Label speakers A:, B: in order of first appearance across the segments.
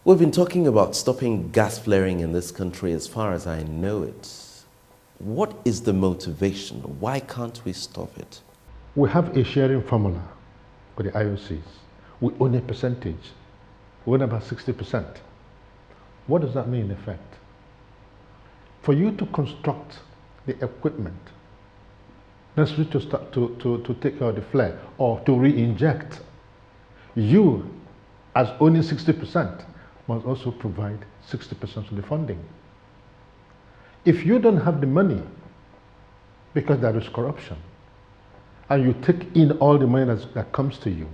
A: We've been talking about stopping gas flaring in this country as far as I know it. What is the motivation? Why can't we stop it?
B: We have a sharing formula for the IOCs. We own a percentage. We own about 60%. What does that mean in effect? For you to construct the equipment necessary to start to take care of the flare or to re-inject, you, as owning 60%, must also provide 60% of the funding. If you don't have the money, because there is corruption, and you take in all the money that comes to you,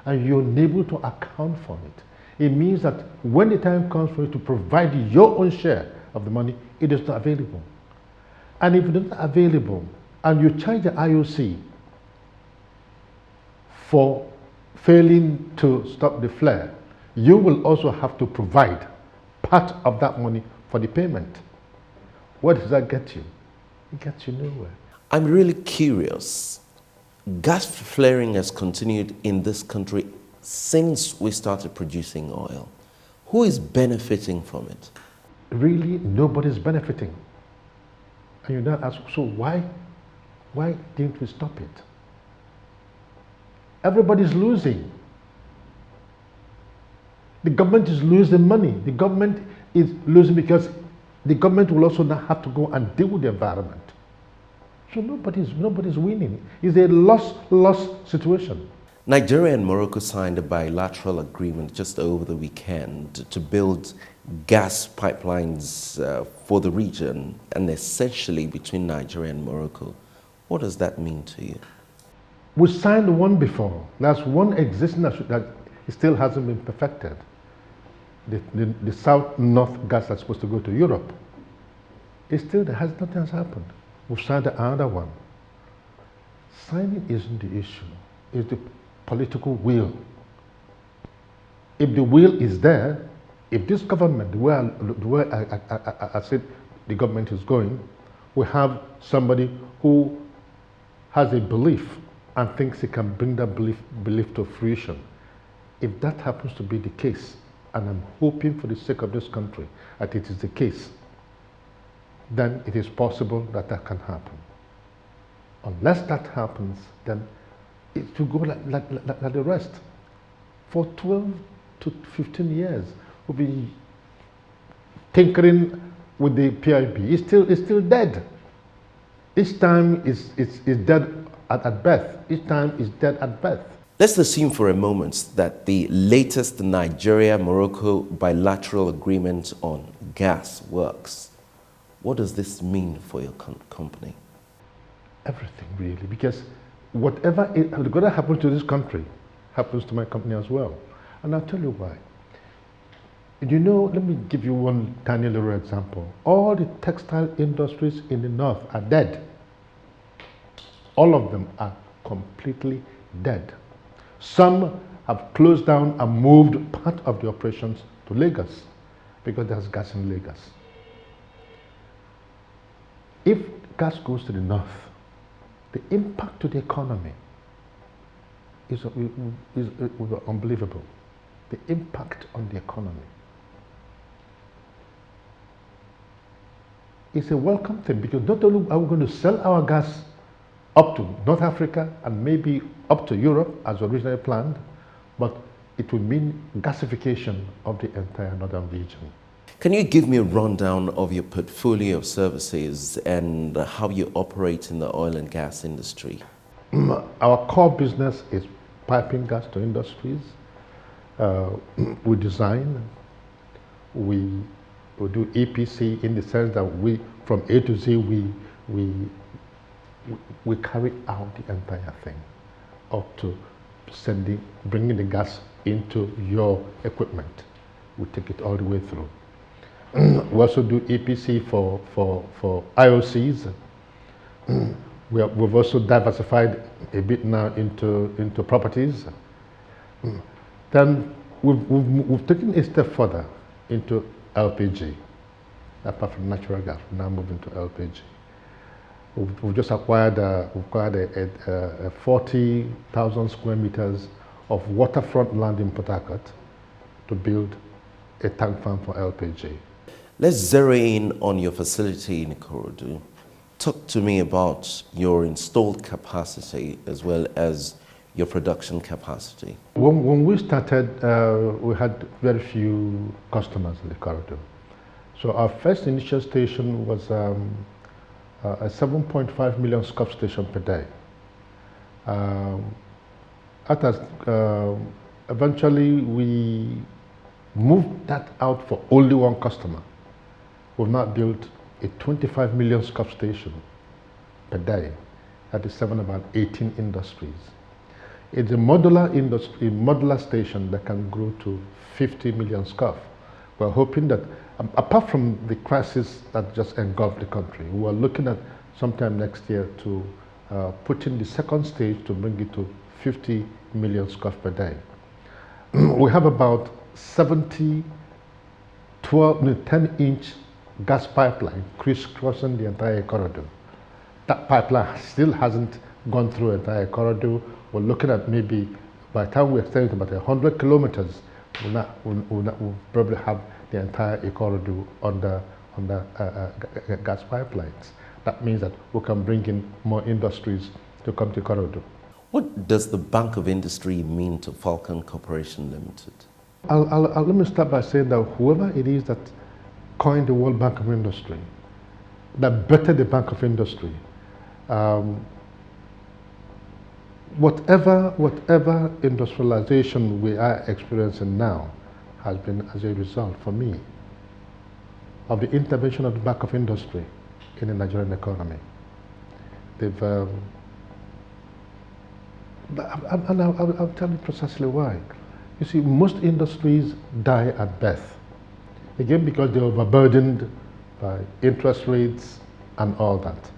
B: and you're unable to account for it, it means that when the time comes for you to provide your own share of the money, it is not available. And if it is not available, and you charge the IOC for failing to stop the flare, you will also have to provide part of that money for the payment. What does that get you? It gets you nowhere.
A: I'm really curious. Gas flaring has continued in this country since we started producing oil. Who is benefiting from it?
B: Really, nobody's benefiting. And you now ask, so why didn't we stop it? Everybody's losing. The government is losing money. The government is losing because the government will also now have to go and deal with the environment. So nobody's winning. It's a loss situation.
A: Nigeria and Morocco signed a bilateral agreement just over the weekend to build gas pipelines for the region and essentially between Nigeria and Morocco. What does that mean to you?
B: We signed one before. There's one existing that still hasn't been perfected. The south-north gas that's supposed to go to Europe. Nothing has happened. We've signed another one. Signing isn't the issue. It's the political will. If the will is there, if this government, the way I said the government is going, we have somebody who has a belief and thinks he can bring that belief to fruition. If that happens to be the case, and I'm hoping for the sake of this country that it is the case, then it is possible that that can happen. Unless that happens, then it will go like the rest. For 12 to 15 years, we've been tinkering with the PIB. It's still dead. Each time it's dead at birth. Each time it's dead at birth.
A: Let's assume for a moment that the latest Nigeria-Morocco bilateral agreement on gas works. What does this mean for your company?
B: Everything, really, because whatever is going to happen to this country happens to my company as well. And I'll tell you why. You know, let me give you one tiny little example. All the textile industries in the north are dead. All of them are completely dead. Some have closed down and moved part of the operations to Lagos because there's gas in Lagos. If gas goes to the north, the impact to the economy is unbelievable. The impact on the economy. It's a welcome thing because not only are we going to sell our gas up to North Africa and maybe up to Europe as originally planned, but it will mean gasification of the entire northern region.
A: Can you give me a rundown of your portfolio of services and how you operate in the oil and gas industry?
B: Our core business is piping gas to industries. We design, we do EPC in the sense that we, from A to Z, we carry out the entire thing up to bringing the gas into your equipment. We take it all the way through. We also do EPC for IOCs. We've also diversified a bit now into properties. Then we've taken a step further into LPG. Apart from natural gas, we're now moving to LPG. We've just acquired a 40,000 square meters of waterfront land in Port Harcourt to build a tank farm for LPG.
A: Let's zero in on your facility in Ikorodu. Talk to me about your installed capacity as well as your production capacity.
B: When we started, we had very few customers in the corridor. So our first initial station was a 7.5 million scuff station per day. Eventually we moved that out for only one customer. We've now built a 25 million scuff station per day. That is serving about 18 industries. It's a modular station that can grow to 50 million scuff. We're hoping that, apart from the crisis that just engulfed the country, we're looking at sometime next year to put in the second stage to bring it to 50 million scuff per day. We have about 70 10-inch gas pipeline crisscrossing the entire corridor. That pipeline still hasn't gone through the entire corridor. We're looking at maybe, by the time we extend it about 100 kilometers, we'll probably have the entire corridor under gas pipelines. That means that we can bring in more industries to come to corridor.
A: What does the Bank of Industry mean to Falcon Corporation Limited?
B: Let me start by saying that whoever it is that coined the World Bank of Industry, that bettered the Bank of Industry, whatever industrialization we are experiencing now has been as a result, for me, of the intervention of the Bank of Industry in the Nigerian economy. They've, I'll tell you precisely why. You see, most industries die at birth. Again, because they're overburdened by interest rates and all that.